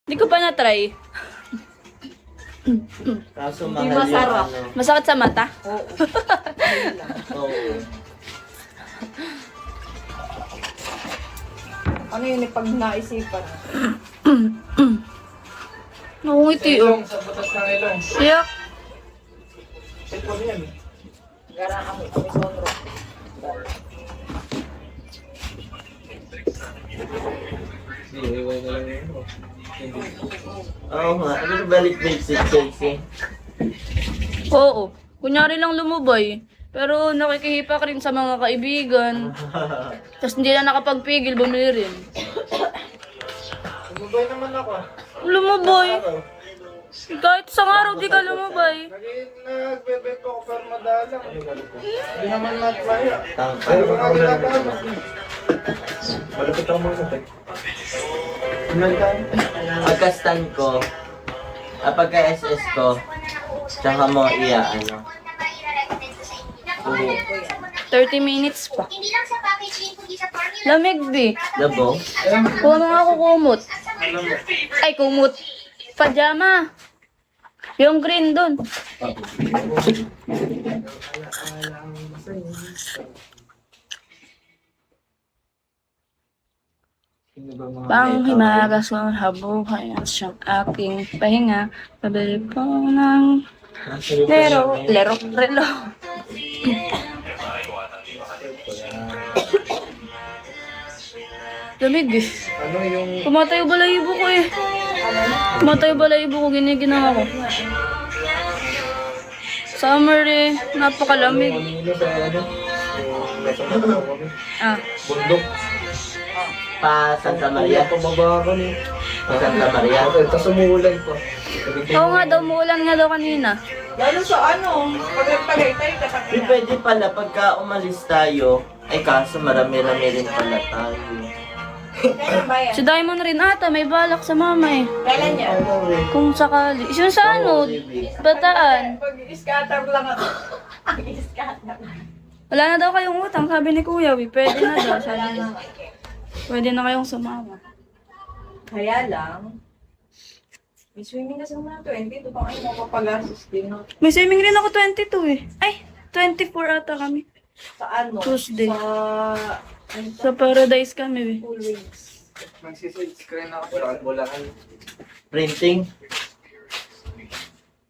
Hindi ko pa na-try. Kaso Hindi mahal yung masarap. ano. Masakit sa mata? Oo. Oo. Ano yun pag naisipan? Nakungiti oh. Sa butas ng ilong. Yak. Cellphone yan. Gara kami sonro. Hindi, iwan na lang yun. Hindi. Oo nga. Ano balik basic Chelsea? Oo. Kunyari lang lumubay. Pero nakikihipa ka rin sa mga kaibigan. Tapos hindi na nakapagpigil, bumili rin. Sumubay naman ako ah. Lumubay. Kahit isang araw di ka lumubay. Nagbebento ako pero madalang. Hindi naman natmaya. Tangka. Pero mga ginagawa. Malapit ako mga tay. Pagka-stand ko, pagka-SS ko, tsaka mo ano. Oo. 30 minutes pa. Lamig di. Labo? Kuha mo nga ako kumot. Ay, kumot. Pajama. Yung green dun. Panghimagas ng habuhay at siyang aking pahinga. Pabili po ng relo. Lamig eh. Ano yung... Kumatayo balahibo ko eh. Kumatayo balahibo ko, giniginawa ko. Summer eh, napakalamig. Manilo sa ano? Yung nasa Manilo kami. Ah, Bundok. Pa Santa Maria. Pababa kami. Pa Santa Maria. Tapos umuulan pa. oo nga daw, muulan nga daw kanina. Lalo sa ano, pag nagpagaytay ka sa Di pwede pala pagka umalis tayo, ay kaso marami-rami rin pala tayo. Kailan ba yan? Si Diamond rin ata, may balak sa mama eh. Kailan yan? Kung sakali. Yun sa ano, bataan. Pag-scatter lang ako. Pag-scatter. Wala na daw kayong utang, sabi ni Kuya, pwede na daw. Sabi niya, pwede na kayong sumama. Kaya lang, may swimming na sa mga 20, ito pang ay mapapagastos din no? May swimming rin ako 22 eh. Ay, 24 ata kami. Sa ano? Tuesday. Sa... Sa Paradise kami eh. Full wings. Magsiside screen ako sa Albolaan. Printing.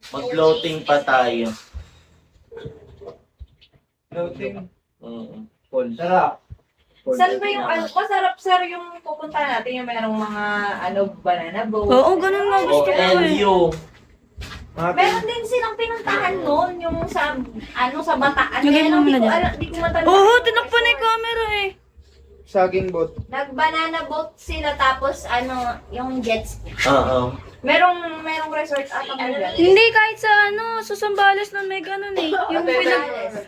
Mag-floating pa tayo. Floating. Full. Sarap. Saan ba yung ano? Masarap sir yung pupunta natin yung mayroong mga ano, banana boat. Oo, ganun nga gusto ko eh. OLU. Meron din silang pinuntahan noon yung sa ano sa Bataan. Yung Kaya ganun lang di na ko dyan. alam, di ko matanda. Oo, tinakpan na yung camera eh. Saging boat. Nag-banana boat sila tapos ano, yung jet ski. Oo. Merong resort ata mo dyan. Hindi, kahit sa ano, sa Sambales na may ganun eh. Yung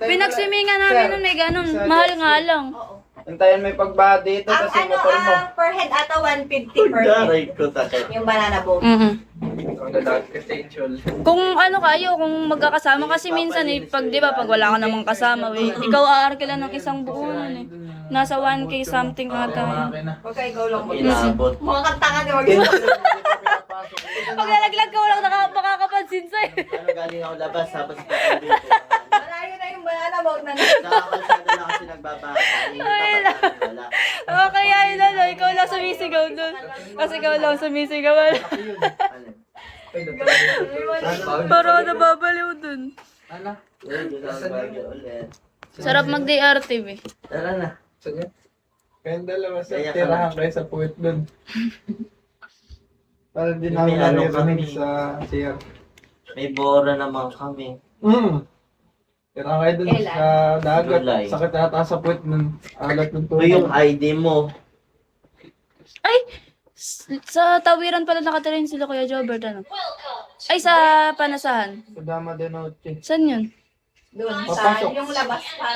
pinagswimingan namin nun may ganun. Mahal nga lang. Oo. Antayan may pagbaha dito Ang kasi ano, motor mo. per head ata 150 per head. Daray ko takit. Yung banana boat. Ang dadaan kasi Inchol. Kung ano kayo, kung magkakasama kasi minsan eh, pag di ba, pag wala ka namang kasama, eh, ikaw aarke lang ng isang buo nun eh. Nasa 1K something ata. Huwag ka ikaw lang mo. Inabot. Mga kanta ka di wag. Pag nalaglag ka, walang makakapansin sa'yo. Ano galing ako labas, tapos Malayo na yung banana boat na nakakalsada na kasi nagbabaka. Wala. O kaya yun ano, ikaw lang sumisigaw dun. Kasi ikaw lang sumisigaw. Ano? Parang nababaliw dun. Ano? Ulit. Sarap mag-DRTV. Tara na. Saan yan? Kayong dalawa sa Kaya ka tirahan kayo sa puwet doon. Para din May namin ano naririnig kami. sa CR. May bora naman kami. Tirahan kayo doon Kailan? sa dagat. July. Sakit ata sa puwet nun. Alat ng Ito tubig. yung ID mo. Ay! Sa tawiran pala nakatirahin sila Kuya Jobert, ano? Ay, sa Panasahan. Sa Dama de Noche. Saan yun? doon sa Papasok. yung labas pa.